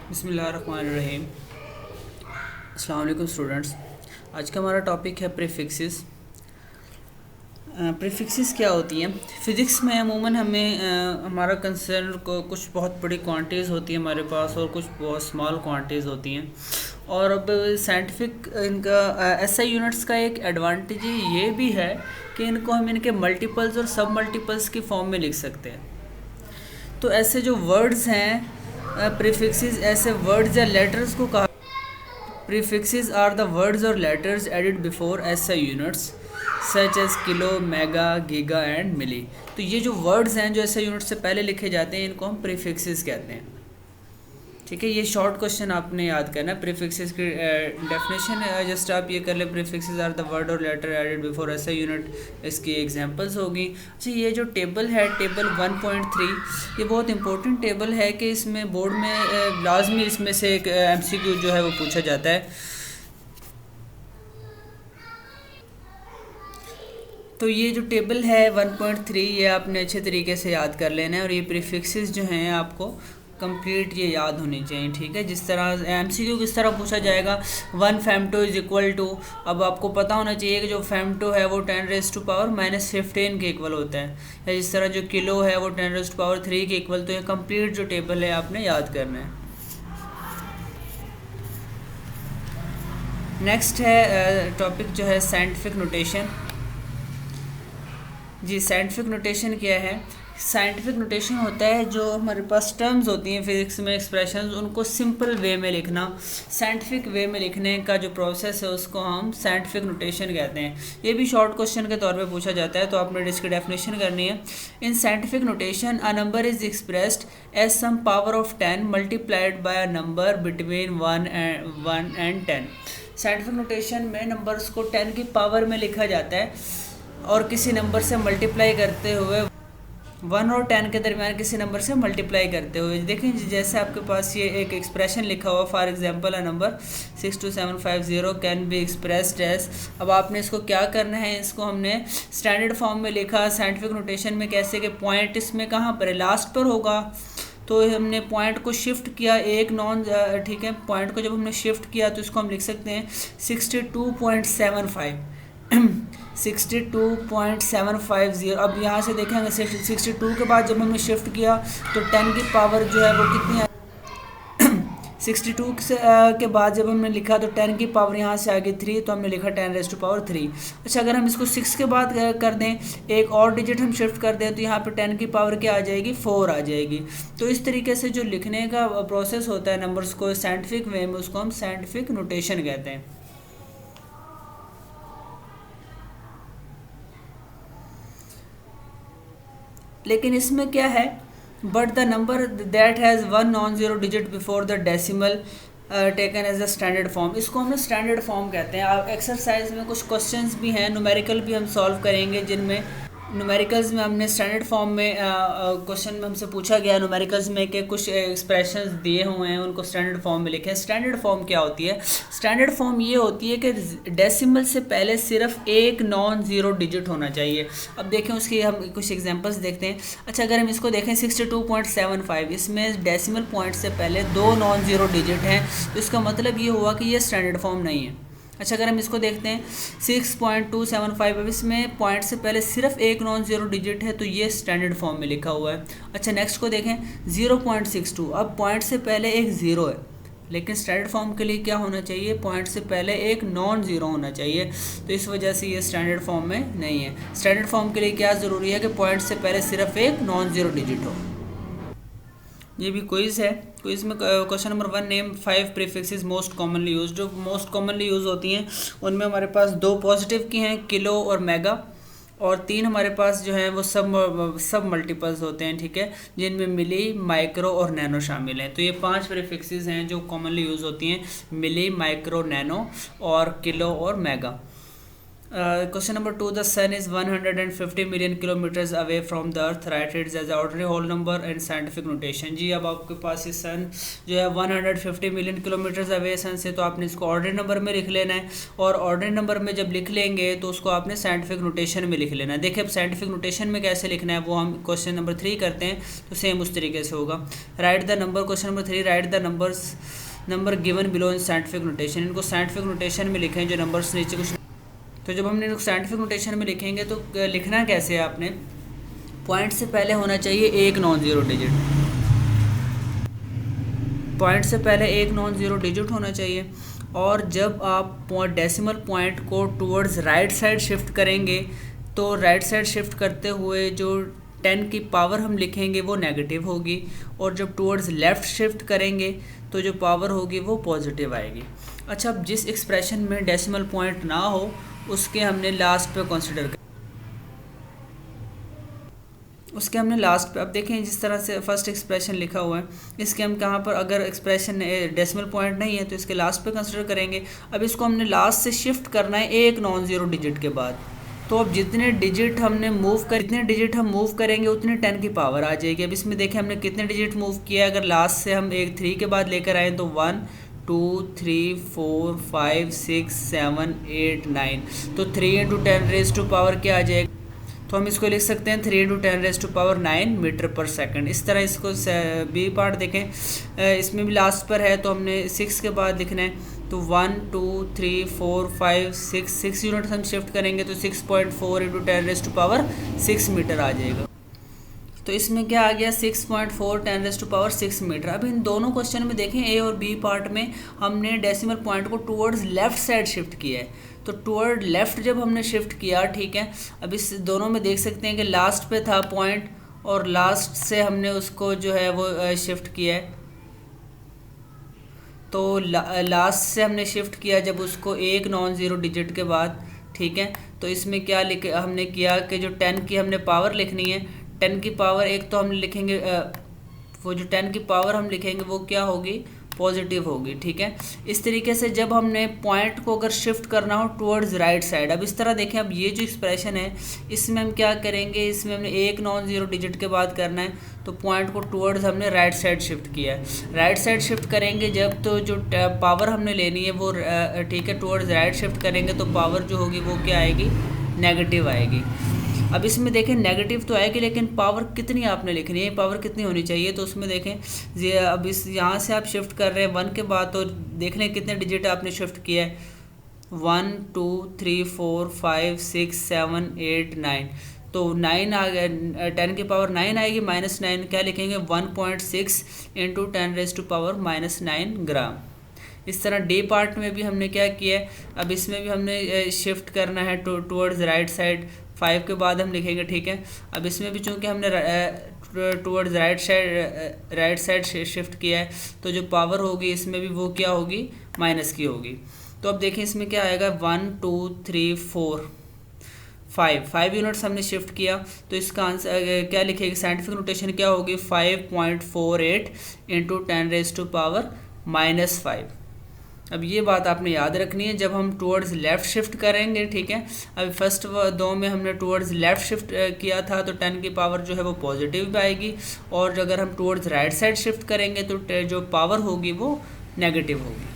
बिस्मिल्लाहिर्रहमानिर्रहीम। अस्सलाम वालेकुम स्टूडेंट्स। आज का हमारा टॉपिक है प्रीफिक्सेस। प्रीफिक्सेस क्या होती हैं? फ़िज़िक्स में अमूमन हमें हमारा कंसर्न को कुछ बहुत बड़ी क्वांटिटीज़ होती है हमारे पास और कुछ बहुत स्मॉल क्वांटिटीज़ होती हैं। और अब साइंटिफिक इनका एसआई यूनिट्स का एक एडवांटेज ये भी है कि इनको हम इनके मल्टीपल्स और सब मल्टीपल्स की फॉर्म में लिख सकते हैं। तो ऐसे जो वर्ड्स हैं प्रीफिक्सेस, ऐसे वर्ड्स या लेटर्स को कहा प्रीफिक्सेस आर द वर्ड्स और letters added before SI units such as kilo, mega, giga and milli. तो ये जो वर्ड्स हैं जो एसआई यूनिट से पहले लिखे जाते हैं इनको हम प्रीफिक्सेस कहते हैं। ठीक है, ये शॉर्ट क्वेश्चन आपने याद करना है। प्रीफिक्सेस की डेफिनेशन जस्ट आप ये कर ले, प्रीफिक्सेस आर द वर्ड और letter added before SI unit. इसकी एग्जांपल्स होगी। अच्छा, ये जो टेबल है, टेबल 1.3, ये बहुत इंपॉर्टेंट टेबल है कि इसमें बोर्ड में लाजमी इसमें से एक एमसीक्यू जो है वो पूछा जाता है। तो ये जो टेबल है 1.3 ये आपने अच्छे तरीके से याद कर लेना है और ये प्रीफिक्सेस जो हैं आपको कंप्लीट ये याद होनी चाहिए। ठीक है, जिस तरह एमसीक्यू किस तरह पूछा जाएगा, 1 फेमटो इज इक्वल टू, अब आपको पता होना चाहिए कि जो फेमटो है वो 10⁻⁻15 के इक्वल होता है, या जिस तरह जो किलो है वो 10⁻3 के इक्वल। तो ये कंप्लीट जो टेबल है आपने याद करना है। नेक्स्ट है टॉपिक जो है साइंटिफिक नोटेशन। जी, साइंटिफिक नोटेशन क्या है? साइंटिफिक नोटेशन होता है जो हमारे पास टर्म्स होती हैं फिज़िक्स में, एक्सप्रेशंस, उनको सिंपल वे में लिखना। साइंटिफिक वे में लिखने का जो प्रोसेस है उसको हम साइंटिफिक नोटेशन कहते हैं। ये भी शॉर्ट क्वेश्चन के तौर पे पूछा जाता है, तो आपने इसकी डेफिनेशन करनी है। In scientific notation a number is expressed as some power of 10 multiplied by a number between 1 and 10। Scientific notation में नंबर्स को 10 की पावर में लिखा जाता है और किसी नंबर से मल्टीप्लाई करते हुए 1 और 10 के दरमियान किसी नंबर से मल्टीप्लाई करते हुए। देखें, जैसे आपके पास ये एक एक्सप्रेशन लिखा हुआ, for example a number 62750 can be expressed as. अब आपने इसको क्या करना है, इसको हमने स्टैंडर्ड फॉर्म में लिखा साइंटिफिक नोटेशन में। कैसे कि पॉइंट इसमें कहाँ पर है, लास्ट पर होगा, तो हमने पॉइंट को शिफ्ट किया एक नॉन। ठीक है, पॉइंट को जब हमने शिफ्ट किया तो इसको हम लिख सकते हैं 62.75 62.750। अब यहाँ से देखेंगे 62 के बाद जब हमने शिफ्ट किया तो 10 की पावर जो है वो कितनी है 62 के बाद जब हमने लिखा तो 10 की पावर यहाँ से आगे 3, तो हमने लिखा 10⁻3। अच्छा, अगर हम इसको 6 के बाद कर दें, एक और डिजिट हम शिफ्ट कर दें, तो यहाँ पे 10 की पावर क्या आ जाएगी, 4 आ जाएगी। तो इस तरीके से जो लिखने का प्रोसेस होता है नंबर्स को साइंटिफिक वे में, उसको हम साइंटिफिक नोटेशन कहते हैं। लेकिन इसमें क्या है, but the number that has 1 non zero digit before the decimal taken as the standard form. इसको हम स्टैंडर्ड फॉर्म कहते हैं। आप एक्सरसाइज में कुछ क्वेश्चंस भी हैं, न्यूमेरिकल भी हम सॉल्व करेंगे, जिनमें न्यूमेरिकल्स में हमने स्टैंडर्ड फॉर्म में क्वेश्चन में हमसे पूछा गया न्यूमेरिकल्स में कि कुछ एक्सप्रेशंस दिए हुए हैं, उनको स्टैंडर्ड फॉर्म में लिखें। स्टैंडर्ड फॉर्म क्या होती है? स्टैंडर्ड फॉर्म ये होती है कि डेसिमल से पहले सिर्फ एक नॉन ज़ीरो डिजिट होना चाहिए। अब देखें उसकी हम कुछ एग्जांपल्स देखते हैं। अच्छा, अगर हम इसको देखें 62.75, इसमें डेसिमल पॉइंट से पहले 2 नॉन ज़ीरो डिजिट हैं, तो इसका मतलब ये हुआ कि ये स्टैंडर्ड फॉर्म नहीं है। अच्छा, अगर हम इसको देखते हैं 6.275, अब इसमें पॉइंट से पहले सिर्फ एक नॉन ज़ीरो डिजिट है, तो ये स्टैंडर्ड फॉर्म में लिखा हुआ है। अच्छा, नेक्स्ट को देखें 0.62, अब पॉइंट से पहले एक ज़ीरो है, लेकिन स्टैंडर्ड फॉर्म के लिए क्या होना चाहिए, पॉइंट से पहले एक नॉन ज़ीरो होना चाहिए, तो इस वजह से ये स्टैंडर्ड फॉर्म में नहीं है। स्टैंडर्ड फॉर्म के लिए क्या ज़रूरी है कि पॉइंट से पहले सिर्फ एक नॉन ज़ीरो डिजिट हो। ये भी क्विज़ है। क्विज़ में question number 1, name 5 prefixes most commonly use. जो मोस्ट कॉमनली यूज़ होती हैं उनमें हमारे पास 2 पॉजिटिव की हैं, किलो और मेगा, और 3 हमारे पास जो है वो सब मल्टीपल्स होते हैं। ठीक है, जिनमें मिली, माइक्रो और नैनो शामिल हैं। तो ये 5 प्रीफिक्सेस हैं जो कॉमनली यूज़ होती हैं, मिली, माइक्रो, नैनो और किलो और mega. Question number 2, the sun is 150 million kilometres away from the earth, right it's as ordinary whole number and scientific notation. जी, अब आपके पास ये सन जो है 150 मिलियन किलोमीटर्स अवे सन से, तो आपने इसको ऑर्डिनरी नंबर में लिख लेना है, और ऑर्डिनरी नंबर में जब लिख लेंगे तो उसको आपने साइंटिफिक नोटेशन में लिख लेना है। देखिए अब साइंटिफिक नोटेशन में कैसे लिखना है वो हम क्वेश्चन नंबर 3 करते हैं, तो सेम उस तरीके से होगा। Right the number, question number 3, right the number given below in scientific notation. इनको साइंटिफिक नोटेशन में लिखें जो नंबर्स नीचे कुछ। तो जब हमने साइंटिफिक नोटेशन में लिखेंगे तो लिखना कैसे है, आपने पॉइंट से पहले होना चाहिए एक नॉन ज़ीरो डिजिट, पॉइंट से पहले एक नॉन ज़ीरो डिजिट होना चाहिए। और जब आप डेसिमल पॉइंट को टुवर्ड्स राइट साइड शिफ्ट करेंगे तो राइट साइड शिफ्ट करते हुए जो 10 की पावर हम लिखेंगे वो नेगेटिव होगी, और जब टुवर्ड्स लेफ़्ट शिफ्ट करेंगे तो जो पावर होगी वो पॉजिटिव आएगी। अच्छा, अब जिस एक्सप्रेशन में डेसिमल पॉइंट ना हो उसके हमने लास्ट पे कंसिडर कर, उसके हमने लास्ट पे। अब देखें जिस तरह से फर्स्ट एक्सप्रेशन लिखा हुआ है, इसके हम कहाँ पर अगर एक्सप्रेशन डेसिमल पॉइंट नहीं है तो इसके लास्ट पे कंसिडर करेंगे। अब इसको हमने लास्ट से शिफ्ट करना है एक नॉन ज़ीरो डिजिट के बाद। तो अब जितने डिजिट हम मूव करेंगे उतने 10 की पावर आ जाएगी। अब इसमें देखें हमने कितने डिजिट मूव किया है, अगर लास्ट से हम एक 3 के बाद लेकर आए तो 1 2 3 4 5 6 7 8 9, तो 3 इंटू 10 रेज टू पावर क्या आ जाएगा, तो हम इसको लिख सकते हैं 3 into 10 raise to power 9 metre पर सेकंड। इस तरह इसको बी पार्ट देखें, इसमें भी लास्ट पर है तो हमने 6 के बाद लिखना है, तो 1 2 3 4 5 6 यूनिट हम शिफ्ट करेंगे तो 6.4 into 10 raise to power 6 metre आ जाएगा। तो इसमें क्या आ गया 6.4 10 रेज टू पावर 6 मीटर। अब इन दोनों क्वेश्चन में देखें ए और बी पार्ट में हमने डेसिमल पॉइंट को टुवर्ड्स लेफ़्ट साइड शिफ्ट किया है, तो टुवर्ड लेफ़्ट जब हमने शिफ्ट किया, ठीक है, अब इस दोनों में देख सकते हैं कि लास्ट पे था पॉइंट और लास्ट से हमने उसको जो है वो शिफ्ट किया है, तो लास्ट से हमने शिफ्ट किया जब उसको एक नॉन ज़ीरो डिजिट के बाद, ठीक है। तो इसमें क्या हमने किया कि जो 10 की हमने पावर लिखनी है, 10 की पावर एक तो हम लिखेंगे वो जो 10 की पावर हम लिखेंगे वो क्या होगी, पॉजिटिव होगी, ठीक है। इस तरीके से जब हमने पॉइंट को अगर शिफ्ट करना हो टुवर्ड्स राइट साइड, अब इस तरह देखें, अब ये जो एक्सप्रेशन है इसमें हम क्या करेंगे, इसमें हमने एक नॉन ज़ीरो डिजिट के बाद करना है, तो पॉइंट को टुवर्ड्स हमने राइट साइड शिफ्ट किया है। राइट साइड शिफ्ट करेंगे जब, तो जो पावर हमने लेनी है वो ठीक है टुवर्ड्स राइट शिफ्ट करेंगे तो पावर जो होगी वो क्या आएगी, नेगेटिव आएगी। अब इसमें देखें नेगेटिव तो आएगी लेकिन पावर कितनी आपने लिखनी है, पावर कितनी होनी चाहिए, तो उसमें देखें ये अब इस यहाँ से आप शिफ्ट कर रहे हैं 1 के बाद, तो देख लें कितने डिजिट आपने शिफ्ट किया है, 1 2 3 4 5 6 7 8 9, तो 9 आ गया, 10 की पावर 9 आएगी, -9 क्या लिखेंगे 1.6 इंटू 10 रेज टू पावर -9 ग्राम। इस तरह डे पार्ट में भी हमने क्या किया है, अब इसमें भी हमने शिफ्ट करना है टुवर्ड्स राइट साइड, 5 के बाद हम लिखेंगे, ठीक है। अब इसमें भी चूँकि हमने टुवर्ड्स राइट साइड शिफ्ट किया है तो जो पावर होगी इसमें भी वो क्या होगी, माइनस की होगी। तो अब देखें इसमें क्या आएगा 1 2 3 4 5 यूनिट्स हमने शिफ्ट किया, तो इसका आंसर क्या लिखेगी, साइंटिफिक नोटेशन क्या होगी 5.48 इंटू 10 रेज टू पावर -5। अब ये बात आपने याद रखनी है जब हम टुवर्ड्स लेफ़्ट शिफ्ट करेंगे, ठीक है। अब फर्स्ट दो में हमने टुवर्ड्स लेफ़्ट शिफ्ट किया था तो 10 की पावर जो है वो पॉजिटिव आएगी, और अगर हम टुवर्ड्स राइट साइड शिफ्ट करेंगे तो जो पावर होगी वो नेगेटिव होगी।